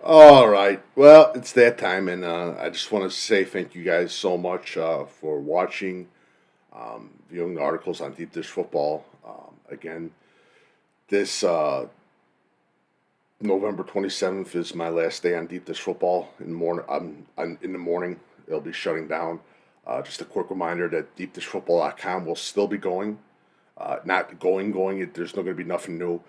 All right. Well, it's that time, and I just want to say thank you guys so much for watching, viewing the articles on Deep Dish Football. Again, this November 27th is my last day on Deep Dish Football. In the morning, in the morning, it'll be shutting down. Just a quick reminder that deepdishfootball.com will still be going. Not going. There's not going to be nothing new,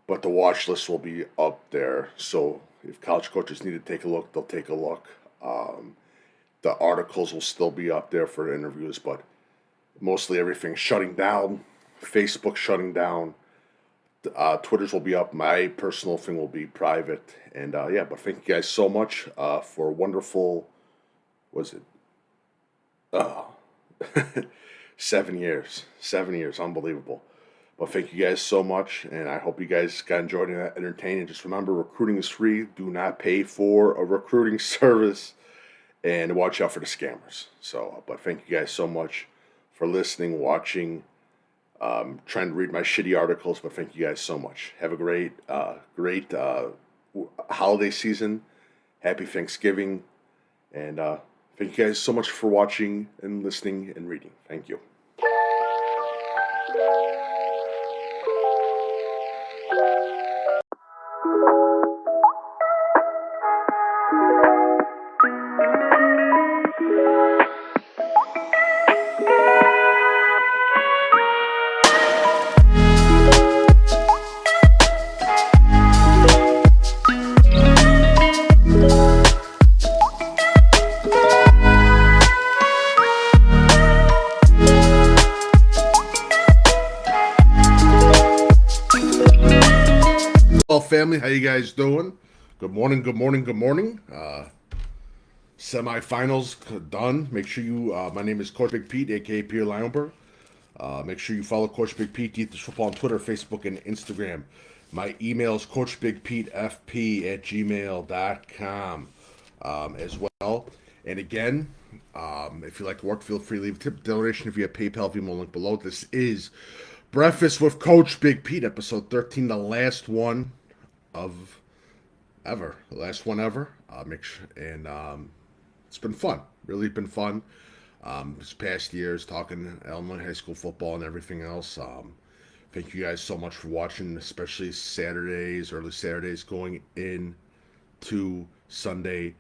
but the watch list will be up there. So if college coaches need to take a look, they'll take a look. The articles will still be up there for interviews, but mostly everything's shutting down. Facebook shutting down. Twitter's will be up. My personal thing will be private. And yeah, but thank you guys so much for a wonderful, was it? Uh, 7 years. 7 years. Unbelievable. But thank you guys so much, and I hope you guys got enjoyed and entertained. And just remember, recruiting is free. Do not pay for a recruiting service, and watch out for the scammers. So, but thank you guys so much for listening, watching, trying to read my shitty articles. But thank you guys so much. Have a great holiday season. Happy Thanksgiving, and thank you guys so much for watching and listening and reading. Thank you. Family, how you guys doing? Good morning. Semifinals done. Make sure you, my name is Coach Big Pete, aka Pierre Lionberg. Make sure you follow Coach Big Pete, Deep Dish Football on Twitter, Facebook, and Instagram. My email is coachbigpetefp@gmail.com as well. And again, if you like to work, feel free to leave a tip donation via PayPal, Venmo link below. This is Breakfast with Coach Big Pete, episode 13, the last one of ever, the last one ever. It's been fun, really been fun. This past years talking elementary, high school football and everything else. Thank you guys so much for watching, especially early Saturdays going into Sunday.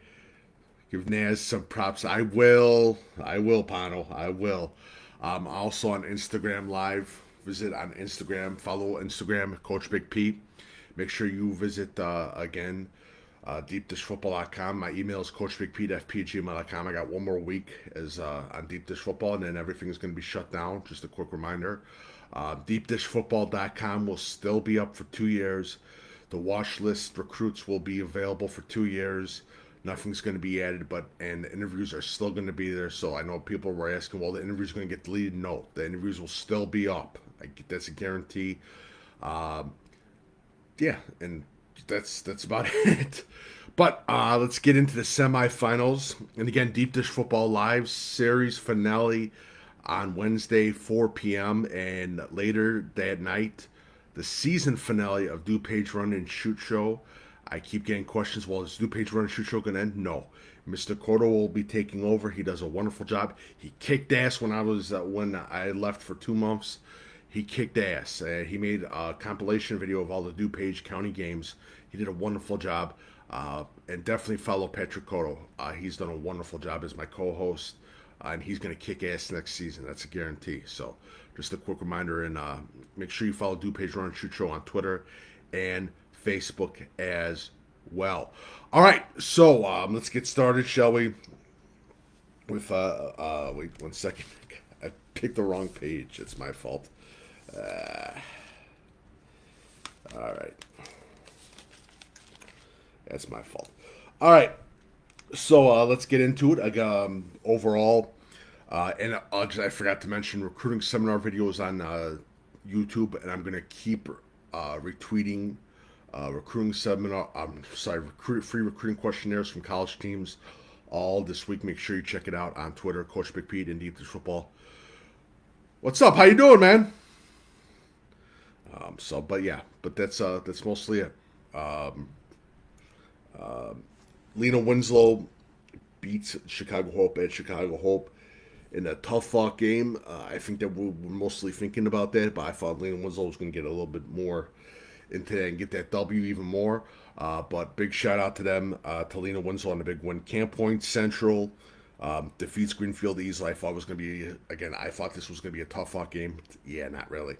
Give Naz some props. I will, Pano, I will. Also on Instagram Live. Visit on Instagram. Follow Instagram, Coach Big Pete. Make sure you visit, again, deepdishfootball.com. My email is coachbigpete@gmail.com. I got one more week on Deep Dish Football, and then everything is going to be shut down. Just a quick reminder. Deepdishfootball.com will still be up for 2 years. The watch list recruits will be available for 2 years. Nothing's going to be added, and the interviews are still going to be there. So I know people were asking, well, the interviews are going to get deleted. No, the interviews will still be up. That's a guarantee. Yeah, and that's about it. But let's get into the semifinals. And again, Deep Dish Football Live series finale on Wednesday, 4 p.m. And later that night, the season finale of DuPage Run and Shoot Show. I keep getting questions, well, is DuPage Run and Shoot Show going to end? No. Mr. Codo will be taking over. He does a wonderful job. He kicked ass when I left for 2 months. He kicked ass. He made a compilation video of all the DuPage County games. He did a wonderful job. And definitely follow Patrick Codo. He's done a wonderful job as my co-host. And he's going to kick ass next season. That's a guarantee. So just a quick reminder. And make sure you follow DuPage Run and Shoot Show on Twitter and Facebook as well. All right. So let's get started, shall we? With, wait 1 second. I picked the wrong page. It's my fault. All right. That's my fault. All right. So let's get into it. Overall, and I forgot to mention recruiting seminar videos on YouTube, and I'm going to keep retweeting free recruiting questionnaires from college teams all this week. Make sure you check it out on Twitter, Coach Big Pete and Deep Dish Football. What's up? How you doing, man? But that's mostly it. Lena Winslow beats Chicago Hope at Chicago Hope in a tough fought game. I think that we were mostly thinking about that, but I thought Lena Winslow was going to get a little bit more into that and get that W even more. But big shout out to them, to Lena Winslow on the big win. Camp Point Central defeats Greenfield easily. I thought it was going to be, again, I thought this was going to be a tough fought game. Yeah, not really.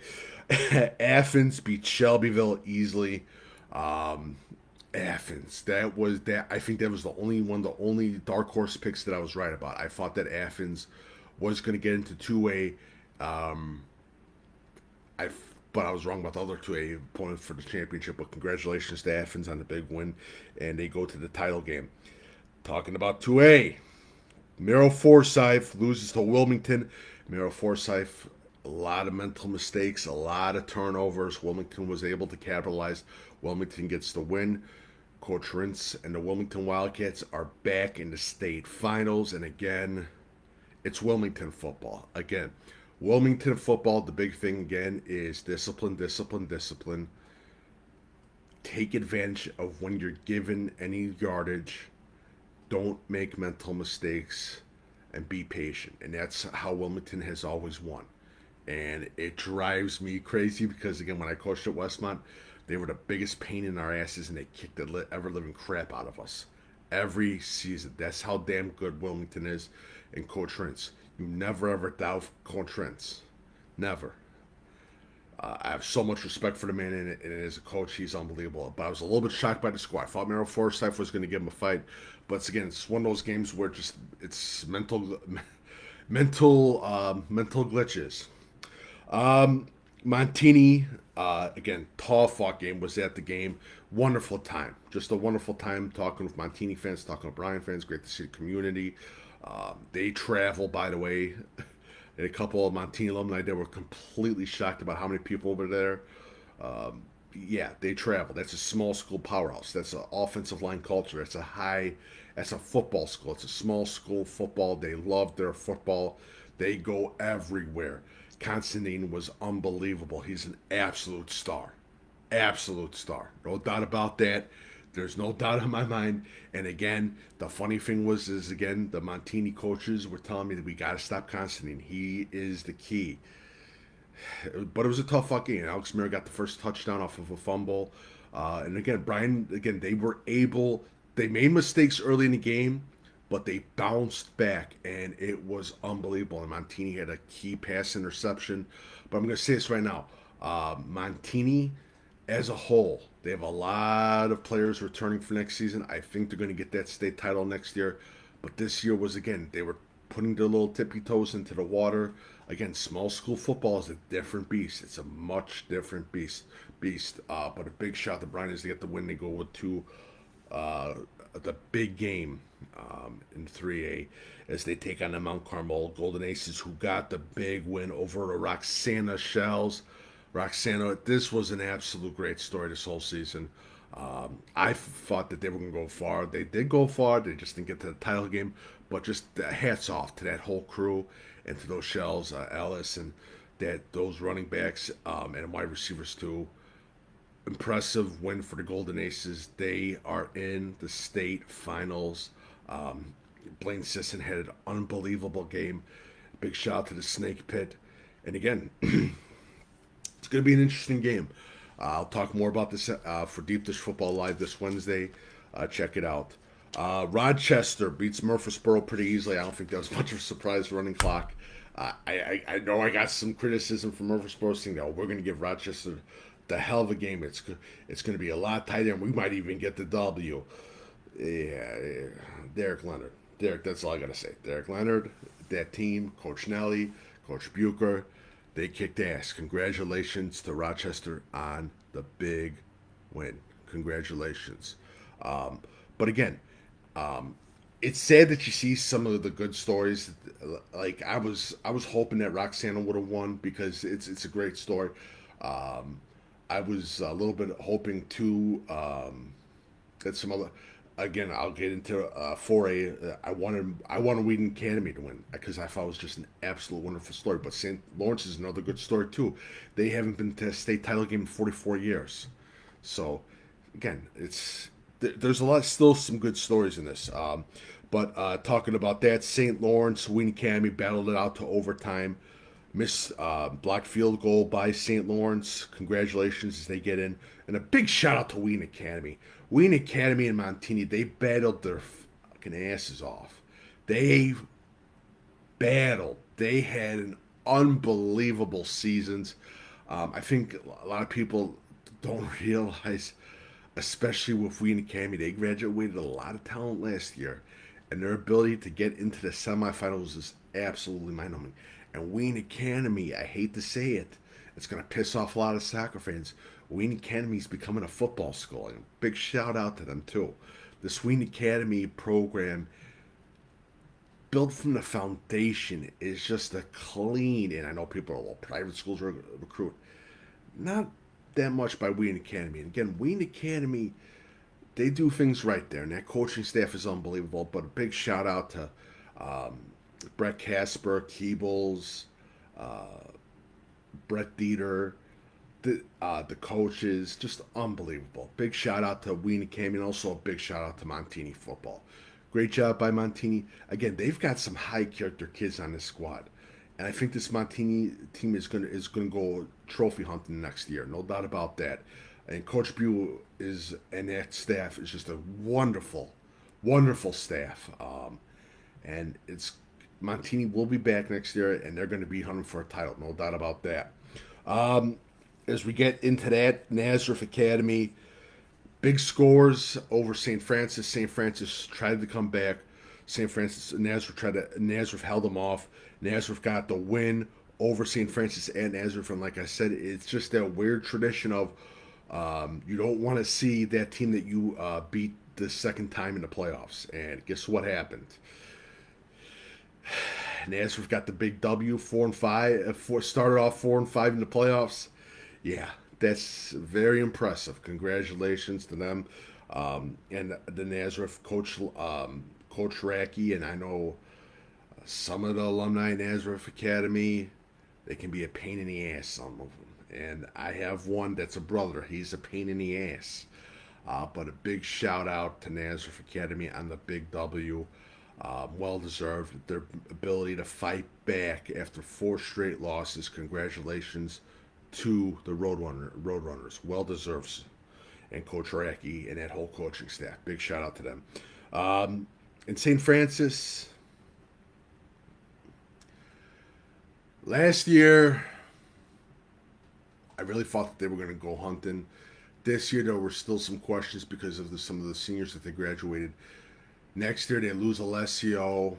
Athens beat Shelbyville easily. Um, Athens. That was that. I think that was the only one, the only dark horse picks that I was right about. I thought that Athens was going to get into 2A. Um, I but I was wrong about the other 2A opponents for the championship. But congratulations to Athens on the big win, and they go to the title game. Talking about 2A, Merrill Forsyth loses to Wilmington. Merrill Forsyth, a lot of mental mistakes, a lot of turnovers. Wilmington was able to capitalize. Wilmington gets the win. Coach Rintz and the Wilmington Wildcats are back in the state finals. And again, it's Wilmington football. Again, Wilmington football, the big thing again is discipline, discipline, discipline. Take advantage of when you're given any yardage. Don't make mental mistakes and be patient. And that's how Wilmington has always won. And it drives me crazy because, again, when I coached at Westmont, they were the biggest pain in our asses and they kicked the ever living crap out of us every season. That's how damn good Wilmington is. And Coach Rintz, you never ever doubt Coach Rintz. Never. I have so much respect for the man, and as a coach, he's unbelievable. But I was a little bit shocked by the score. I thought Merrill Forsyth was going to give him a fight, but again, it's one of those games where just it's mental glitches. Montini, again, tall fought game, was at the game. Wonderful time. Just a wonderful time talking with Montini fans, talking with Bryan fans. Great to see the community. They travel, by the way. A couple of Montini alumni that were completely shocked about how many people over there. Yeah, they travel. That's a small school powerhouse. That's an offensive line culture. That's a football school. It's a small school football. They love their football. They go everywhere. Constantine was unbelievable. He's an absolute star. Absolute star. No doubt about that. There's no doubt in my mind. And again, the funny thing is again, the Montini coaches were telling me that we got to stop Constantine. He is the key. But it was a tough fucking game. Alex Mira got the first touchdown off of a fumble. And again, Brian, again, they made mistakes early in the game, but they bounced back, and it was unbelievable. And Montini had a key pass interception. But I'm going to say this right now. Montini, as a whole, they have a lot of players returning for next season. I think they're going to get that state title next year. But this year was, again, they were putting their little tippy toes into the water. Again, small school football is a different beast. It's a much different beast. But a big shot to Brian is to get the win. They go with the big game in 3A as they take on the Mount Carmel Golden Aces, who got the big win over the Roxana Shells. Roxana, this was an absolute great story this whole season. I thought that they were going to go far. They did go far. They just didn't get to the title game. But just hats off to that whole crew and to those Shells, Ellis, and those running backs and wide receivers too. Impressive win for the Golden Aces. They are in the state finals. Blaine Sisson had an unbelievable game. Big shout out to the Snake Pit. And again, it's going to be an interesting game. I'll talk more about this for Deep Dish Football Live this Wednesday. Check it out. Rochester beats Murfreesboro pretty easily. I don't think that was much of a surprise running clock. I know I got some criticism from Murfreesboro saying that we're going to give Rochester the hell of a game. It's going to be a lot tighter, and we might even get the W. Yeah, Derek Leonard. That's all I got to say. Derek Leonard, that team, Coach Nelly, Coach Bucher, they kicked ass. Congratulations to Rochester on the big win. Congratulations. But again, it's sad that you see some of the good stories. Like I was hoping that Roxana would have won because it's a great story. I was a little bit hoping too that some other. Again, I'll get into 4A. I wanted Wheaton Academy to win because I thought it was just an absolute wonderful story. But St. Lawrence is another good story too. They haven't been to a state title game in 44 years. So again, it's there's a lot, still some good stories in this. But talking about that, St. Lawrence, Wayne Academy battled it out to overtime. Missed blocked field goal by St. Lawrence. Congratulations as they get in. And a big shout out to Wayne Academy. Wayne Academy and Montini, they battled their fucking asses off. They battled. They had an unbelievable seasons. I think a lot of people don't realize, especially with Wayne Academy, they graduated a lot of talent last year, and their ability to get into the semifinals is absolutely mind-numbing. And Wayne Academy, I hate to say it, it's going to piss off a lot of soccer fans. Wayne Academy is becoming a football school, and big shout out to them too. This Wayne Academy program, built from the foundation, is just a clean. And I know people are, well, private schools recruit, not that much by Wayne Academy. And again, Wayne Academy, they do things right there, and that coaching staff is unbelievable. But a big shout out to um, Brett Casper, Keebles, uh, Brett Dieter, the coaches, just unbelievable. Big shout out to Wayne Academy, and also a big shout out to Montini football. Great job by Montini. Again, they've got some high character kids on this squad, and I think this Montini team is gonna go trophy hunting next year, no doubt about that. And Coach Bew is and that staff is just a wonderful, wonderful staff. And it's Montini will be back next year, and they're going to be hunting for a title, no doubt about that. Um, as we get into that, Nazareth Academy, big scores over St. Francis. St. Francis tried to come back. St. Francis Nazareth held them off. Nazareth got the win over St. Francis and Nazareth, and like I said, it's just that weird tradition of you don't want to see that team that you beat the second time in the playoffs. And guess what happened? Nazareth got the big W, 4-5. Started off 4-5 in the playoffs. Yeah, that's very impressive. Congratulations to them, and the Nazareth Coach Racky, and I know some of the alumni in Nazareth Academy. They can be a pain in the ass. Some of them, and I have one that's a brother. He's a pain in the ass. But a big shout out to Nazareth Academy on the big W. Well deserved. Their ability to fight back after 4 straight losses. Congratulations to the Roadrunners. Well deserved. And Coach Racky and that whole coaching staff. Big shout out to them. And St. Francis, last year, I really thought that they were going to go hunting. This year, there were still some questions because of some of the seniors that they graduated. Next year, they lose Alessio.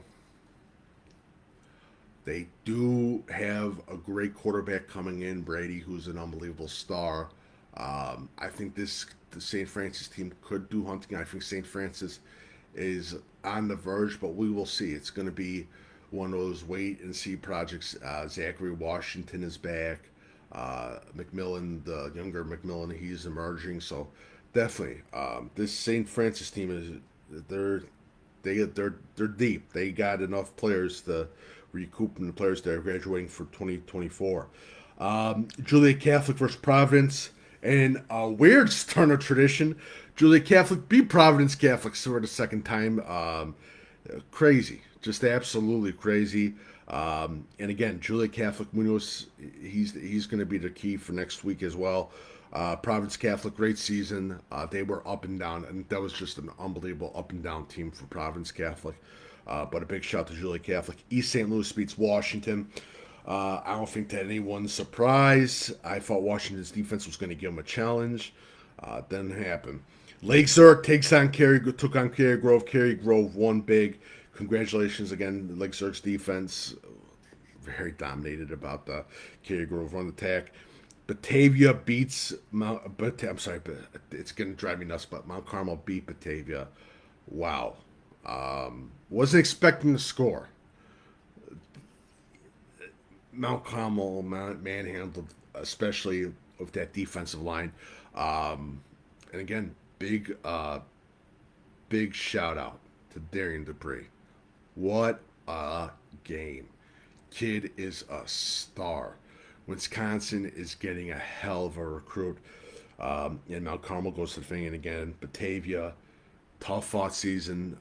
They do have a great quarterback coming in, Brady, who's an unbelievable star. I think the St. Francis team could do hunting. I think St. Francis is on the verge, but we will see. It's going to be one of those wait and see projects. Zachary Washington is back. McMillan, the younger McMillan, he's emerging. So definitely, this St. Francis team they're deep. They got enough players to recoup the players that are graduating for 2024. Juliet Catholic versus Providence, and a weird turn of tradition. Juliet Catholic beat Providence Catholics for the second time. Crazy, just absolutely crazy. And again, Juliet Catholic Munoz, he's going to be the key for next week as well. Providence Catholic, great season. They were up and down, and that was just an unbelievable up and down team for Providence Catholic. But a big shout to Juliet Catholic. East St. Louis beats Washington. I don't think that anyone's surprised. I thought Washington's defense was going to give them a challenge. Didn't happen. Lake Zurich took on Cary Grove. Cary Grove won big. Congratulations again, Lake Zurich's defense. Very dominated about the Cary Grove run attack. Batavia beats I'm sorry, but it's going to drive me nuts. But Mount Carmel beat Batavia. Wow. Wasn't expecting the score. Mount Carmel manhandled, especially with that defensive line. And again, big shout out to Darian Dupree. What a game. Kid is a star. Wisconsin is getting a hell of a recruit. And Mount Carmel goes to the thing, and again, Batavia, tough fought season.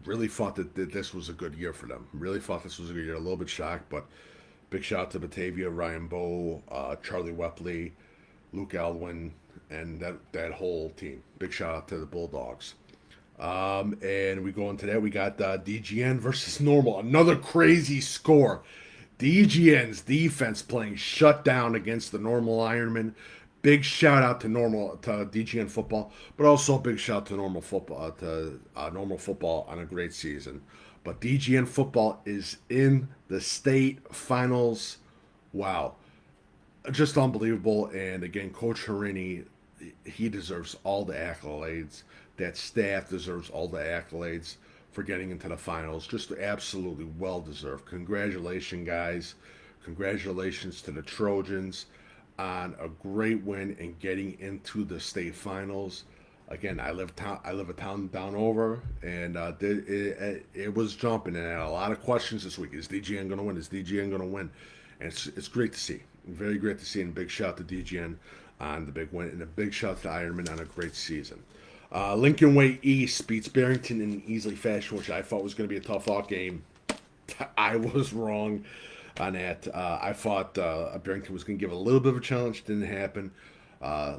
Really thought that this was a good year for them. Really thought this was a good year. A little bit shocked, but big shout out to Batavia, Ryan Bowe, Charlie Wepley, Luke Alwyn, and that whole team. Big shout out to the Bulldogs. And we go into that. We got DGN versus Normal. Another crazy score. DGN's defense playing shutdown against the Normal Ironman. Big shout out to DGN football, but also a big shout to Normal football on a great season. But DGN football is in the state finals. Wow, just unbelievable. And again, Coach Harini, he deserves all the accolades. That staff deserves all the accolades for getting into the finals. Just absolutely well deserved. Congratulations, guys. Congratulations to the Trojans on a great win and getting into the state finals. Again, I live a town down over, and it was jumping, and I had a lot of questions this week. Is DGN going to win? Is DGN going to win? And it's great to see. Very great to see, and big shout to DGN on the big win, and a big shout to Ironman on a great season. Lincoln Way East beats Barrington in an easy fashion, which I thought was going to be a tough out game. I was wrong on that. I thought Barrington was going to give a little bit of a challenge. Didn't happen.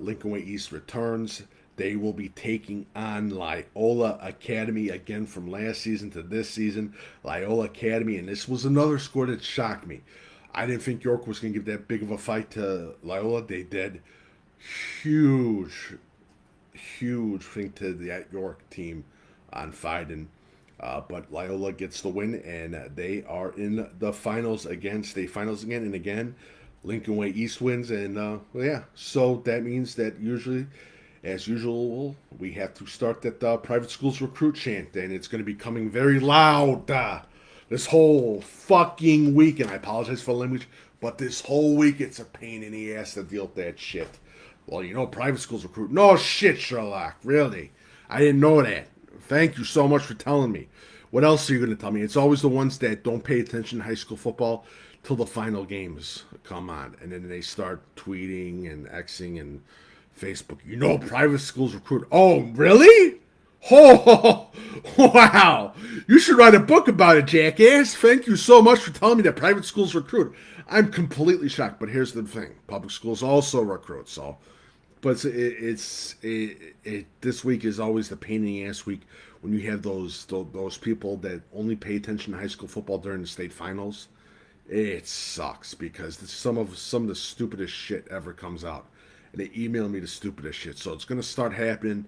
Lincoln Way East returns. They will be taking on Loyola Academy again from last season to this season. Loyola Academy, and this was another score that shocked me. I didn't think York was going to give that big of a fight to Loyola. They did. Huge thing to that York team on Fiden. But Loyola gets the win, and they are in the finals again, state finals again and again. Lincoln Way East wins, and yeah. So that means that as usual, we have to start that private schools recruit chant, and it's going to be coming very loud this whole fucking week. And I apologize for the language, but this whole week it's a pain in the ass to deal with that shit. Well, private schools recruit. No shit, Sherlock. Really? I didn't know that. Thank you so much for telling me. What else are you going to tell me? It's always the ones that don't pay attention to high school football till the final games come on. And then they start tweeting and Xing and Facebook. Private schools recruit. Oh, really? Oh, wow. You should write a book about it, jackass. Thank you so much for telling me that private schools recruit. I'm completely shocked, but here's the thing. Public schools also recruit, so... But this week is always the pain in the ass week when you have those people that only pay attention to high school football during the state finals. It sucks because some of the stupidest shit ever comes out, and they email me the stupidest shit. So it's gonna start happening.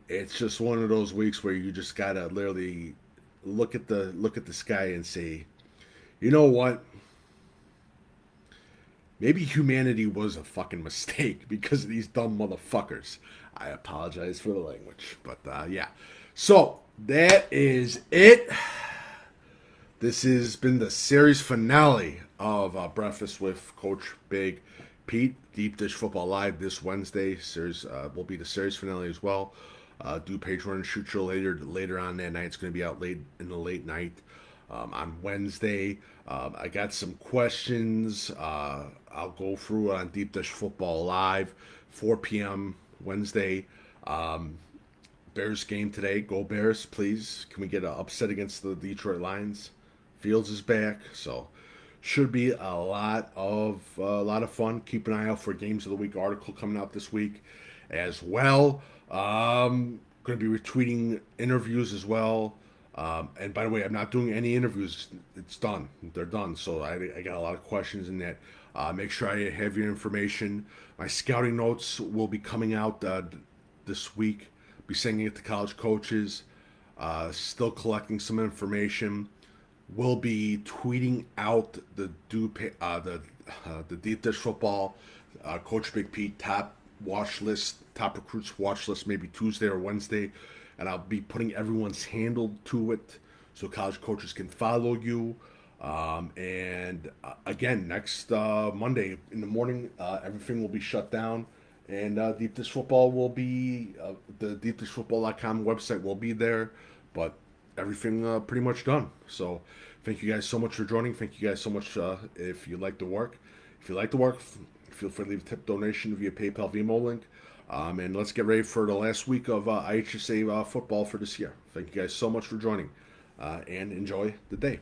It's just one of those weeks where you just gotta literally look at the sky and say, you know what? Maybe humanity was a fucking mistake because of these dumb motherfuckers. I apologize for the language. But, yeah. So, that is it. This has been the series finale of Breakfast with Coach Big Pete. Deep Dish Football Live this Wednesday. Series will be the series finale as well. DuPage Run and Shoot Show later on that night. It's going to be out late in the late night. On Wednesday, I got some questions. I'll go through on Deep Dish Football Live, 4 p.m. Wednesday. Bears game today. Go Bears, please. Can we get an upset against the Detroit Lions? Fields is back, so should be a lot of fun. Keep an eye out for Games of the Week article coming out this week as well. Going to be retweeting interviews as well. And by the way, I'm not doing any interviews. It's done. They're done. So I got a lot of questions in that. Make sure I have your information. My scouting notes will be coming out this week. Be sending it to college coaches. Still collecting some information. We'll be tweeting out the Deep Dish Football Coach Big Pete top recruits watch list, maybe Tuesday or Wednesday. And I'll be putting everyone's handle to it so college coaches can follow you. And again, next Monday in the morning, everything will be shut down. And Deep Dish Football will be, the deepdishfootball.com website will be there. But everything pretty much done. So thank you guys so much for joining. Thank you guys so much if you like the work. If you like the work, feel free to leave a tip donation via PayPal Venmo link. And let's get ready for the last week of IHSA football for this year. Thank you guys so much for joining, and enjoy the day.